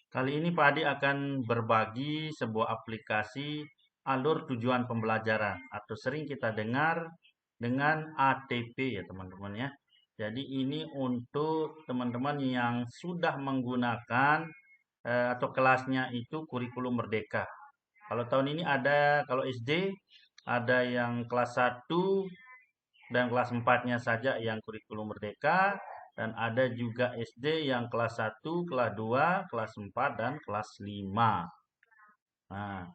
Kali ini Pak Adi akan berbagi sebuah aplikasi alur tujuan pembelajaran atau sering kita dengar dengan ATP ya teman-teman ya. Jadi ini untuk teman-teman yang sudah menggunakan atau kelasnya itu kurikulum merdeka. Kalau tahun ini ada, kalau SD ada yang kelas 1 dan kelas 4-nya saja yang kurikulum merdeka, dan ada juga SD yang kelas 1, kelas 2, kelas 4, dan kelas 5. Nah,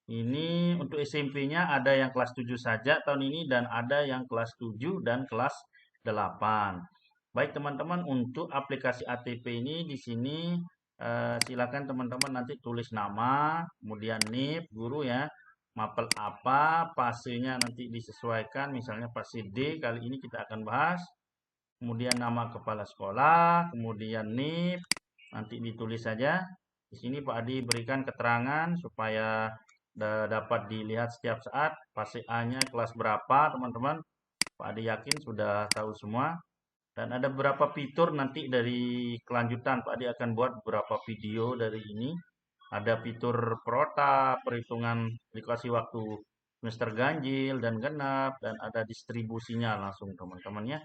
ini untuk SMP-nya ada yang kelas 7 saja tahun ini dan ada yang kelas 7 dan kelas 8. Baik teman-teman, untuk aplikasi ATP ini di sini silakan teman-teman nanti tulis nama, kemudian NIP guru ya, mapel apa, fasenya nanti disesuaikan, misalnya fase D kali ini kita akan bahas, kemudian nama kepala sekolah, kemudian NIP, nanti ditulis saja. Di sini Pak Adi berikan keterangan supaya dapat dilihat setiap saat fase A-nya kelas berapa, teman-teman. Pak Adi yakin sudah tahu semua. Dan ada beberapa fitur nanti dari kelanjutan Pak Adi akan buat beberapa video dari ini. Ada fitur protap, perhitungan aplikasi waktu semester ganjil dan genap, dan ada distribusinya langsung teman-teman ya.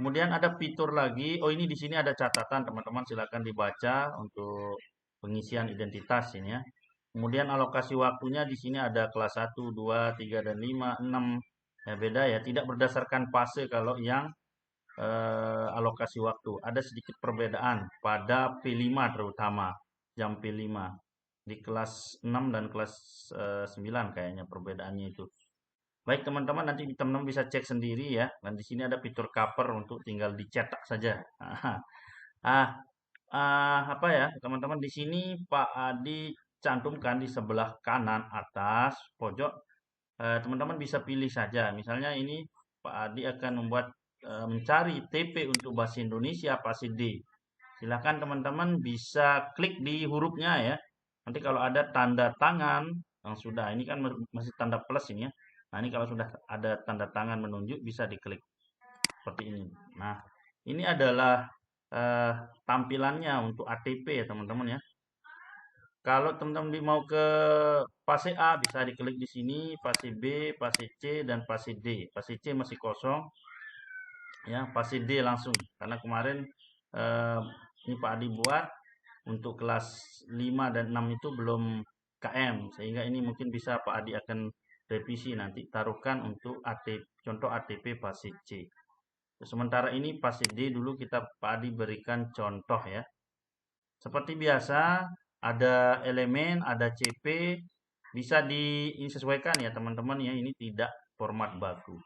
Kemudian ada fitur lagi. Oh, ini di sini ada catatan teman-teman, silakan dibaca untuk pengisian identitas ini ya. Kemudian alokasi waktunya di sini ada kelas 1, 2, 3 dan 5, 6. Ya beda ya, tidak berdasarkan fase kalau yang alokasi waktu. Ada sedikit perbedaan pada P5 terutama, jam P5. Di kelas 6 dan kelas 9 kayaknya perbedaannya itu. Baik teman-teman, nanti teman-teman bisa cek sendiri ya. Dan di sini ada fitur cover untuk tinggal dicetak saja. Ah, apa ya teman-teman, di sini Pak Adi cantumkan di sebelah kanan atas pojok. Teman-teman bisa pilih saja. Misalnya ini Pak Adi akan membuat mencari TP untuk bahasa Indonesia fase D. Silakan teman-teman bisa klik di hurufnya ya. Nanti kalau ada tanda tangan yang sudah, ini kan masih tanda plus ini ya. Nah, ini kalau sudah ada tanda tangan menunjuk bisa diklik seperti ini. Nah, ini adalah eh, tampilannya untuk ATP ya teman-teman ya. Kalau teman-teman mau ke fase A bisa diklik di sini, fase B, fase C dan fase D. Fase C masih kosong ya, fase D langsung karena kemarin eh, ini Pak Adi buat untuk kelas 5 dan 6 itu belum KM, sehingga ini mungkin bisa Pak Adi akan revisi nanti taruhkan untuk contoh ATP fase C. Sementara ini fase D dulu kita Pak Adi berikan contoh ya. Seperti biasa, ada elemen, ada CP, bisa disesuaikan ya teman-teman ya, ini tidak format baku.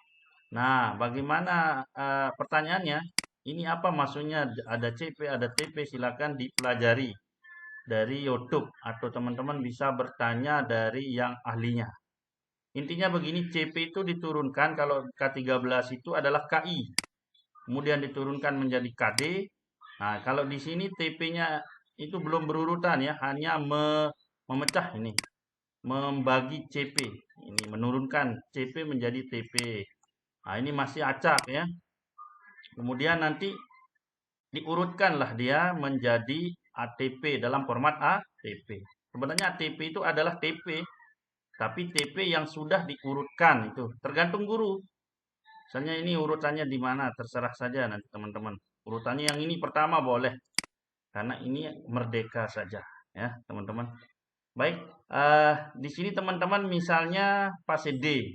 Nah, bagaimana pertanyaannya? Ini apa maksudnya ada CP, ada TP? Silakan dipelajari dari YouTube atau teman-teman bisa bertanya dari yang ahlinya. Intinya begini, CP itu diturunkan kalau K13 itu adalah KI, kemudian diturunkan menjadi KD. Nah, kalau di sini TP-nya itu belum berurutan ya, hanya memecah ini, membagi CP. Ini menurunkan CP menjadi TP. Nah, ini masih acak ya. Kemudian nanti diurutkanlah dia menjadi ATP dalam format ATP. Sebenarnya ATP itu adalah TP, tapi TP yang sudah diurutkan itu tergantung guru. Misalnya ini urutannya di mana, terserah saja nanti teman-teman. Urutannya yang ini pertama boleh, karena ini merdeka saja, ya teman-teman. Baik, di sini teman-teman misalnya fase D.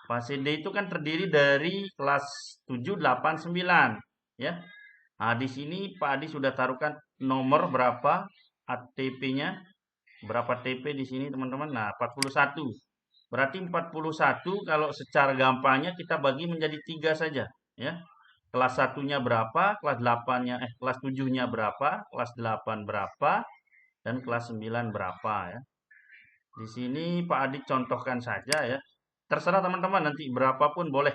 Fase D itu kan terdiri dari kelas 7, 8, 9, ya. Nah, di sini Pak Adi sudah taruhkan nomor berapa ATP-nya, berapa TP di sini teman-teman. Nah, 41. Berarti 41 kalau secara gampangnya kita bagi menjadi 3 saja, ya. Kelas satunya berapa, kelas 8-nya kelas 7-nya berapa, kelas 8 berapa, dan kelas 9 berapa ya. Di sini Pak Adi contohkan saja ya. Terserah teman-teman nanti berapapun boleh.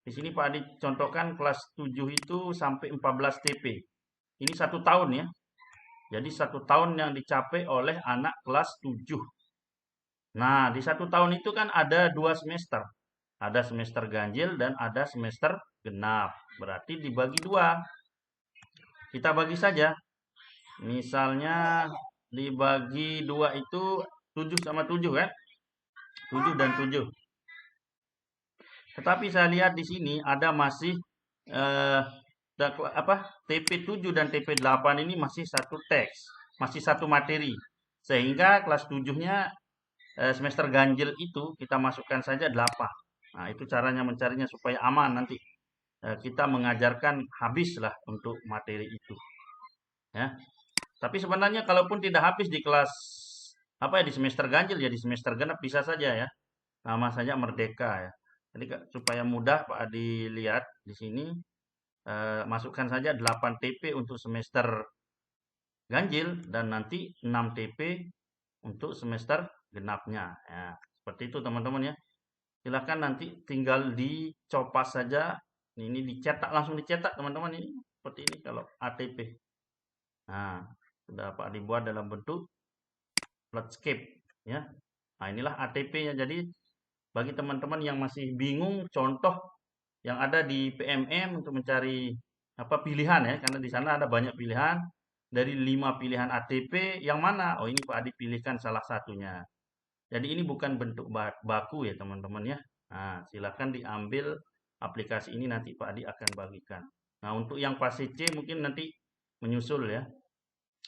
Di sini Pak Adi contohkan kelas 7 itu sampai 14 TP. Ini 1 tahun ya. Jadi 1 tahun yang dicapai oleh anak kelas 7. Nah, di 1 tahun itu kan ada 2 semester. Ada semester ganjil dan ada semester genap. Berarti dibagi 2. Kita bagi saja. Misalnya dibagi 2 itu 7 sama 7 kan? 7 dan 7. Tetapi saya lihat di sini ada masih eh, TP7 dan TP8 ini masih satu teks, masih satu materi. Sehingga kelas 7-nya semester ganjil itu kita masukkan saja 8. Nah, itu caranya mencarinya supaya aman nanti. Kita mengajarkan habislah untuk materi itu, ya. Tapi sebenarnya kalaupun tidak habis di kelas di semester ganjil ya di semester genap bisa saja ya. Nama saja Merdeka ya. Jadi supaya mudah Pak Adi lihat di sini masukkan saja 8 TP untuk semester ganjil dan nanti 6 TP untuk semester genapnya. Ya, seperti itu teman-teman ya. Silahkan nanti tinggal dicopas saja. Ini dicetak langsung dicetak teman-teman ini seperti ini kalau ATP. Nah, sudah Pak dibuat dalam bentuk flatscape ya. Nah, inilah ATP-nya. Jadi bagi teman-teman yang masih bingung contoh yang ada di PMM untuk mencari pilihan ya karena di sana ada banyak pilihan dari 5 pilihan ATP yang mana? Oh, ini Pak Adi pilihkan salah satunya. Jadi ini bukan bentuk baku ya teman-teman ya. Nah, silakan diambil aplikasi ini nanti Pak Adi akan bagikan. Nah, untuk yang fase C mungkin nanti menyusul ya.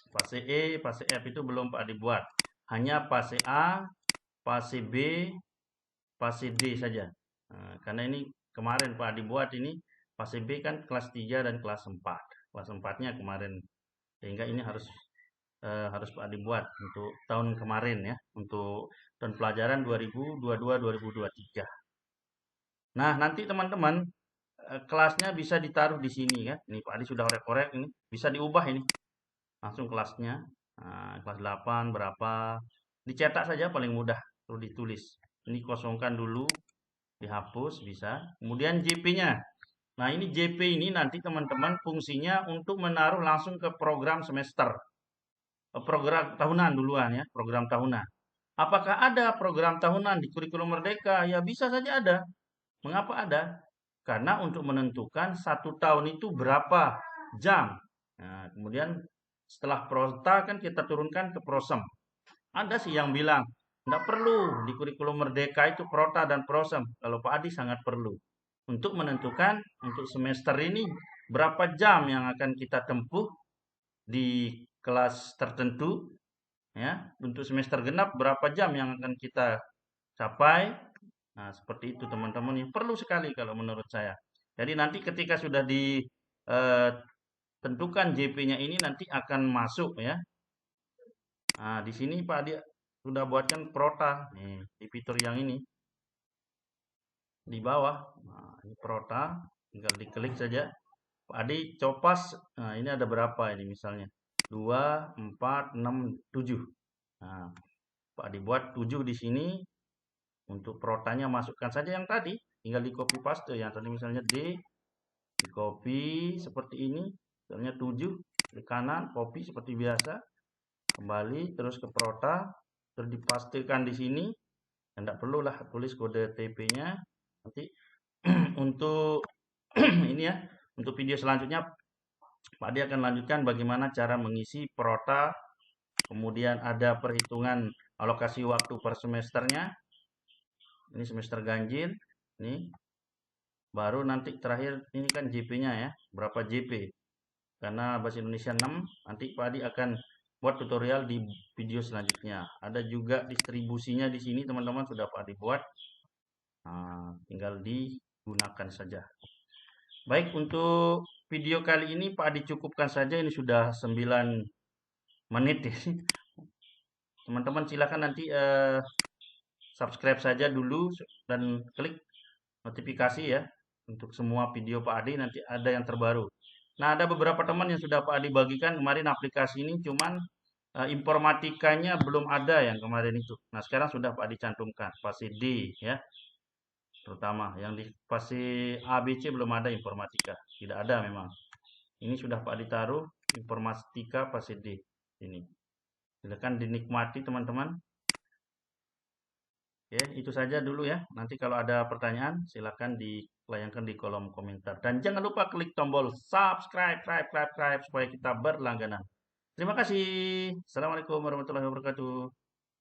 Fase E, fase F itu belum Pak Adi buat. Hanya fase A, fase B, fase D saja. Nah, karena ini kemarin Pak Adi buat ini fase B kan kelas 3 dan kelas 4. Kelas 4-nya kemarin. Sehingga ini harus Pak Adi buat untuk tahun kemarin ya, untuk tahun pelajaran 2022-2023. Nah, nanti teman-teman kelasnya bisa ditaruh di sini ya. Ini Pak Adi sudah korek-korek ini, bisa diubah ini. Langsung kelasnya. Nah, kelas 8 berapa? Dicetak saja paling mudah, perlu ditulis. Ini kosongkan dulu, dihapus bisa. Kemudian JP-nya. Nah, ini JP ini nanti teman-teman fungsinya untuk menaruh langsung ke program semester. Program tahunan duluan ya, program tahunan. Apakah ada program tahunan di kurikulum Merdeka? Ya bisa saja ada. Mengapa ada? Karena untuk menentukan satu tahun itu berapa jam. Nah, kemudian setelah prota kan kita turunkan ke prosem. Ada sih yang bilang, tidak perlu di kurikulum Merdeka itu prota dan prosem. Kalau Pak Adi sangat perlu. Untuk menentukan untuk semester ini berapa jam yang akan kita tempuh di kelas tertentu. Ya, untuk semester genap berapa jam yang akan kita capai. Nah, seperti itu teman-teman yang perlu sekali kalau menurut saya. Jadi nanti ketika sudah ditentukan JP-nya ini nanti akan masuk ya. Nah, di sini Pak Adi sudah buatkan prota nih di fitur yang ini di bawah. Nah, ini prota, tinggal diklik saja. Pak Adi copas. Nah, ini ada berapa ini misalnya? 2, 4, 6, 7. Nah, Pak Adi buat 7 di sini. Untuk protanya masukkan saja yang tadi, tinggal di copy paste yang tadi misalnya D, di copy seperti ini, misalnya 7 di kanan, copy seperti biasa, kembali terus ke prota, terus dipastikan di sini, tidak perlulah tulis kode TP-nya, nanti untuk ini ya, untuk video selanjutnya Pak Adi akan lanjutkan bagaimana cara mengisi prota, kemudian ada perhitungan alokasi waktu per semesternya. Ini semester ganjil, ini baru nanti terakhir ini kan JP-nya ya, berapa JP. Karena bahasa Indonesia 6, nanti Pak Adi akan buat tutorial di video selanjutnya. Ada juga distribusinya di sini teman-teman sudah Pak Adi buat. Nah, tinggal digunakan saja. Baik, untuk video kali ini Pak Adi cukupkan saja, ini sudah 9 menit ya. Teman-teman silakan nanti subscribe saja dulu dan klik notifikasi ya untuk semua video Pak Adi nanti ada yang terbaru. Nah, ada beberapa teman yang sudah Pak Adi bagikan kemarin aplikasi ini, cuman informatikanya belum ada yang kemarin itu. Nah, sekarang sudah Pak Adi cantumkan fase D ya, terutama yang di fase A, B, C belum ada informatika, tidak ada memang. Ini sudah Pak Adi taruh informatika fase D ini. Silakan dinikmati teman-teman. Oke, itu saja dulu ya. Nanti kalau ada pertanyaan, silakan dilayangkan di kolom komentar. Dan jangan lupa klik tombol subscribe, supaya kita berlangganan. Terima kasih. Assalamualaikum warahmatullahi wabarakatuh.